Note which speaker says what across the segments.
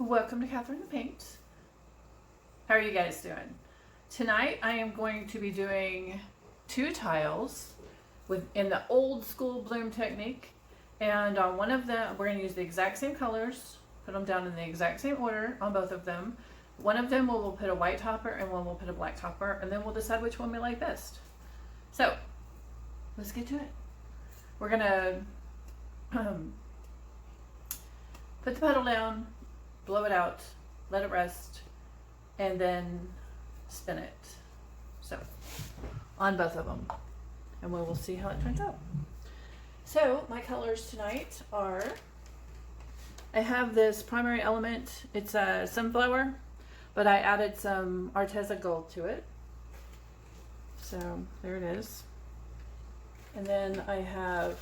Speaker 1: Welcome to Catherine the Paint. How are you guys doing? Tonight I am going to be doing 2 tiles in the old school bloom technique, and on one of them we're going to use the exact same colors, put them down in the exact same order on both of them. One of them we'll put a white topper and one we'll put a black topper, and then we'll decide which one we like best. So let's get to it. We're going to put the petal down, blow it out, let it rest, and then spin it. So, on both of them. And we will see how it turns out. So, my colors tonight are, I have this primary element, it's a sunflower, but I added some Arteza gold to it. So, there it is. And then I have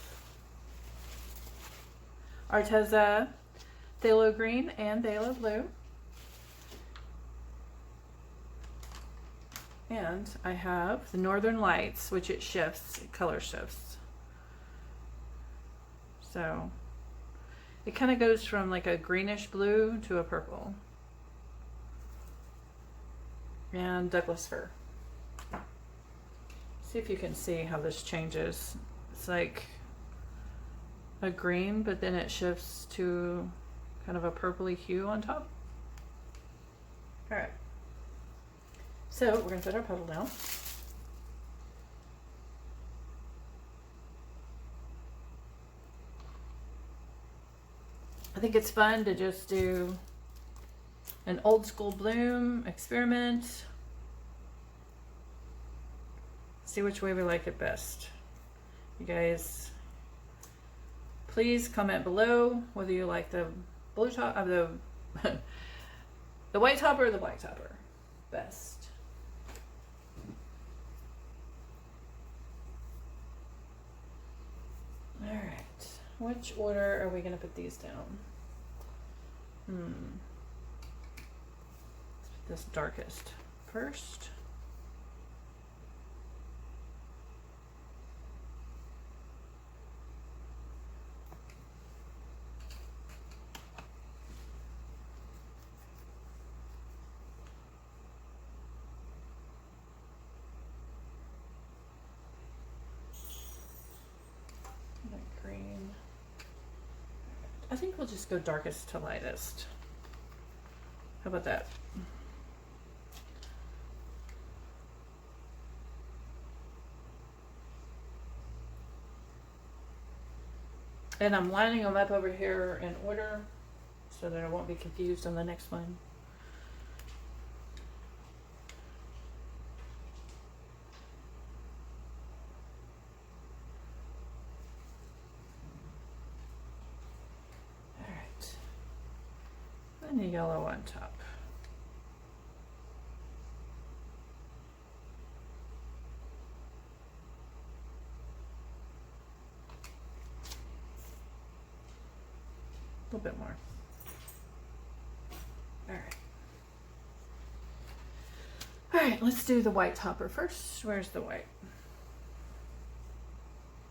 Speaker 1: Arteza Phthalo green and Phthalo blue. And I have the Northern Lights, which it shifts, it color shifts. So it kind of goes from like a greenish blue to a purple. And Douglas fir. See if you can see how this changes. It's like a green, but then it shifts to kind of a purpley hue on top. All right. So we're going to put our petal down. I think it's fun to just do an old school bloom experiment. See which way we like it best. You guys, please comment below whether you like the blue top of the white topper or the black topper best. All right, which order are we going to put these down? Let's put this darkest first. Green. I think we'll just go darkest to lightest. How about that? And I'm lining them up over here in order so that I won't be confused on the next one. And the yellow on top. A little bit more. All right. All right, let's do the white topper first. Where's the white?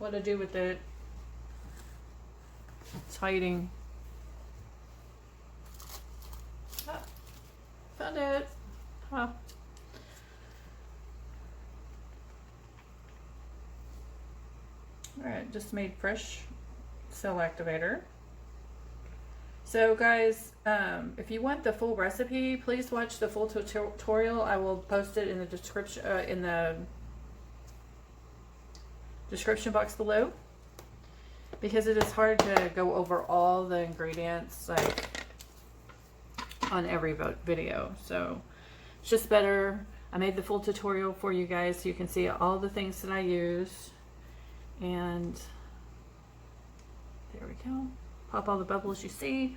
Speaker 1: What to do with it? It's hiding. Found it. Huh. Alright, just made fresh cell activator. So guys, if you want the full recipe, please watch the full tutorial. I will post it in the description box below, because it is hard to go over all the ingredients like on every video, so it's just better. I made the full tutorial for you guys so you can see all the things that I use. And there we go. Pop all the bubbles you see.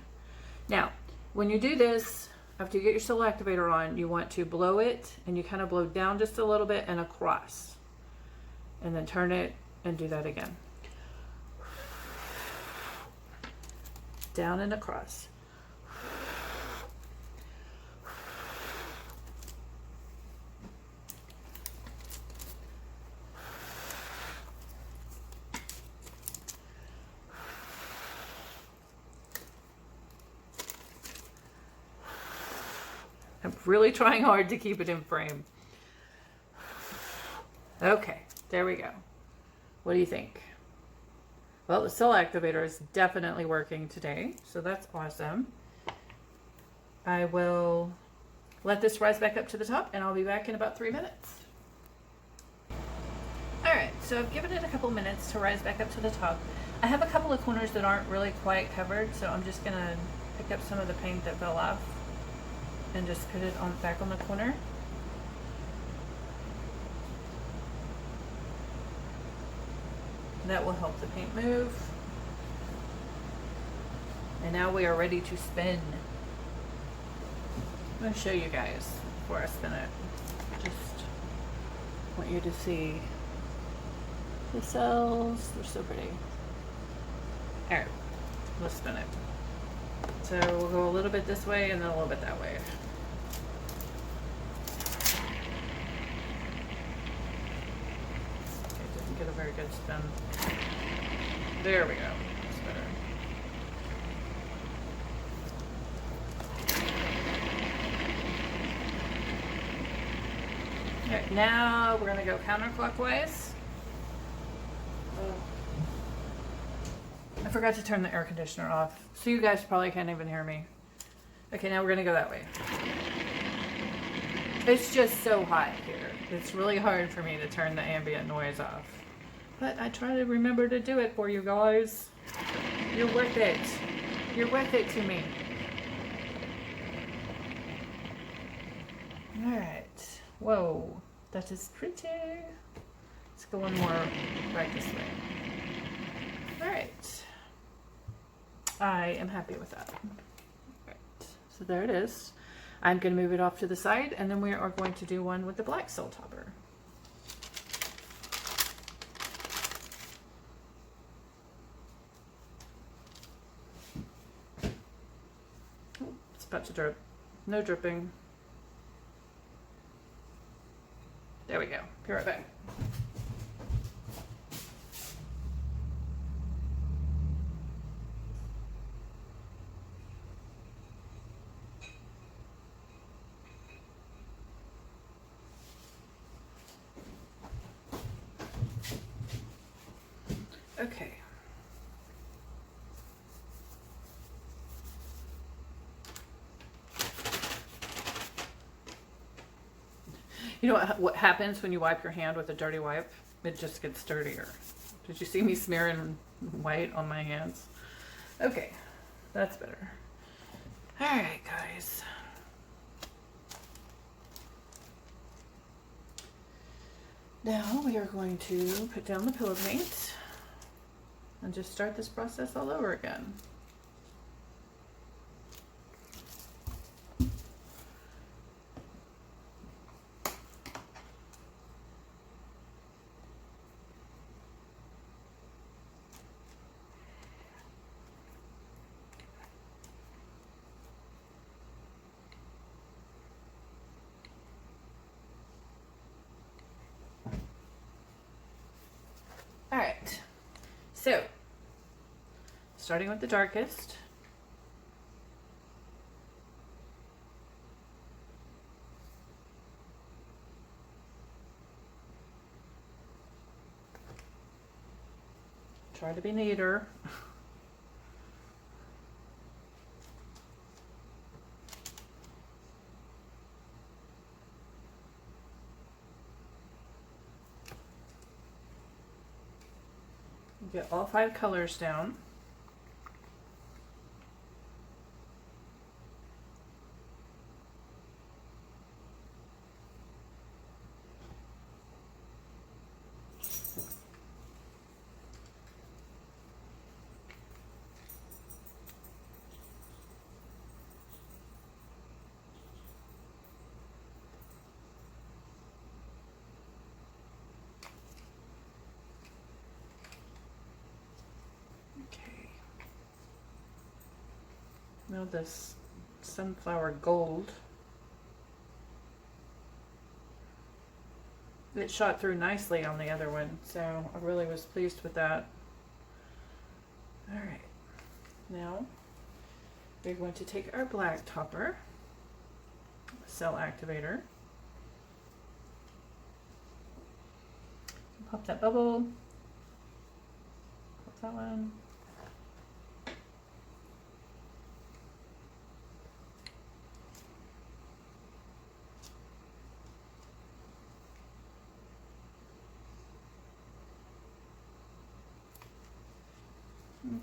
Speaker 1: Now, when you do this, after you get your cell activator on, you want to blow it, and you kind of blow down just a little bit and across, and then turn it and do that again. Down and across. I'm really trying hard to keep it in frame. Okay, there we go. What do you think? Well, the cell activator is definitely working today, so that's awesome. I will let this rise back up to the top, and I'll be back in about 3 minutes. All right, so I've given it a couple minutes to rise back up to the top. I have a couple of corners that aren't really quite covered, so I'm just gonna pick up some of the paint that fell off and just put it on back on the corner. That will help the paint move. And now we are ready to spin. I'm going to show you guys before I spin it. Just want you to see the cells. They're so pretty. Alright, let's spin it. So we'll go a little bit this way and then a little bit that way. Get a very good spin. There we go. That's better. Alright, now we're going to go counterclockwise. I forgot to turn the air conditioner off, so you guys probably can't even hear me. Okay, now we're going to go that way. It's just so hot here. It's really hard for me to turn the ambient noise off. But I try to remember to do it for you guys. You're worth it. You're worth it to me. Alright. Whoa. That is pretty. Let's go one more right this way. Alright. I am happy with that. Alright. So there it is. I'm going to move it off to the side, and then we are going to do one with the black cell topper. About to drip. No dripping. There we go. Be right back. Okay. You know what happens when you wipe your hand with a dirty wipe? It just gets dirtier. Did you see me smearing white on my hands? Okay, that's better. All right, guys. Now we are going to put down the pillow paint and just start this process all over again. All right, so starting with the darkest, try to be neater. Get all 5 colors down. Now this sunflower gold, it shot through nicely on the other one, so I really was pleased with that. All right, now we're going to take our black topper cell activator. Pop that bubble. Pop that one.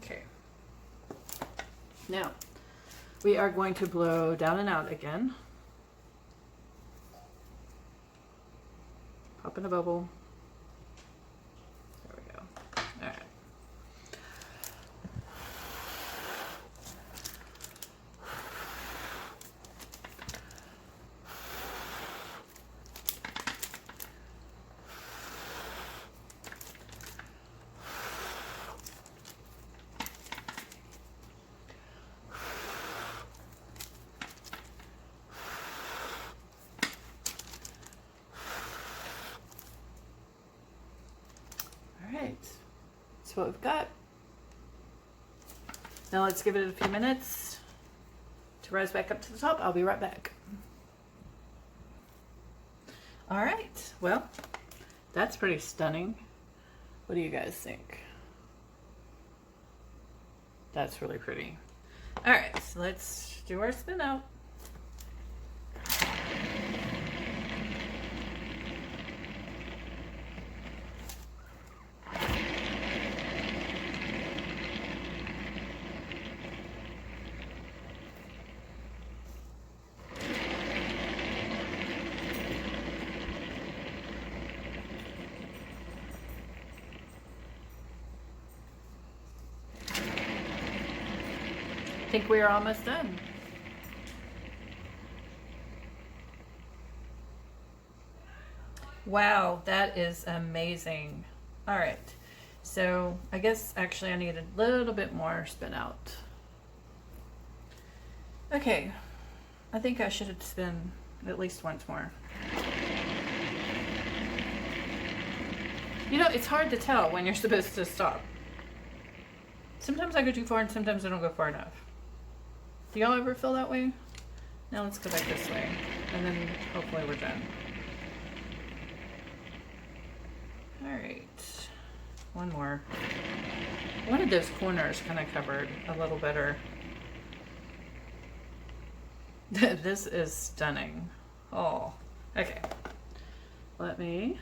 Speaker 1: Okay. Now, we are going to blow down and out again. Pop in a bubble. There we go. All right. That's what we've got. Now let's give it a few minutes to rise back up to the top. I'll be right back. All right, well, that's pretty stunning. What do you guys think? That's really pretty. All right, so let's do our spin out. I think we are almost done. Wow, that is amazing. All right, so I guess actually I need a little bit more spin out. Okay, I think I should spin at least once more. You know, it's hard to tell when you're supposed to stop. Sometimes I go too far and sometimes I don't go far enough. Do y'all ever feel that way? Now let's go back this way and then hopefully we're done. All right, one more. I wanted those corners kind of covered a little better. This is stunning. Oh, okay. Let me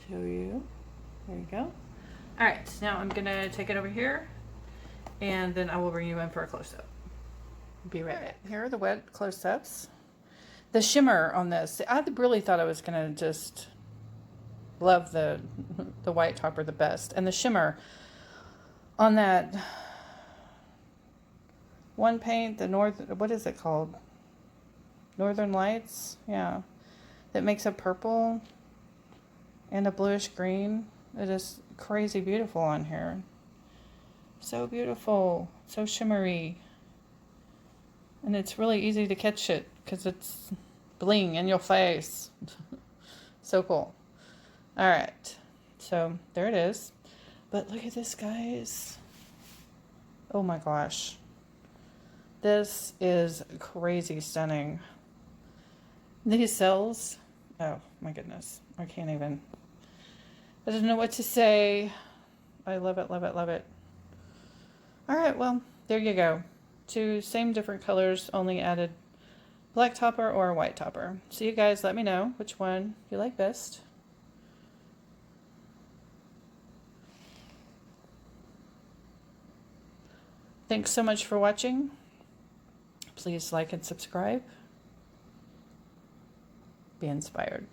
Speaker 1: show you. There you go. All right, now I'm gonna take it over here and then I will bring you in for a close-up. Be right back. Here are the wet close-ups. The shimmer on this, I really thought I was gonna just love the white topper the best. And the shimmer on that one paint, the what is it called? Northern Lights? Yeah. That makes a purple and a bluish green. It is crazy beautiful on here. So beautiful, so shimmery. And it's really easy to catch it because it's bling in your face. So cool. All right, so there it is. But look at this, guys. Oh my gosh. This is crazy stunning. These cells, oh my goodness. I can't even, I don't know what to say. I love it, love it, love it. All right, well, there you go. Two same different colors, only added black topper or a white topper. So you guys let me know which one you like best. Thanks so much for watching. Please like and subscribe. Be inspired.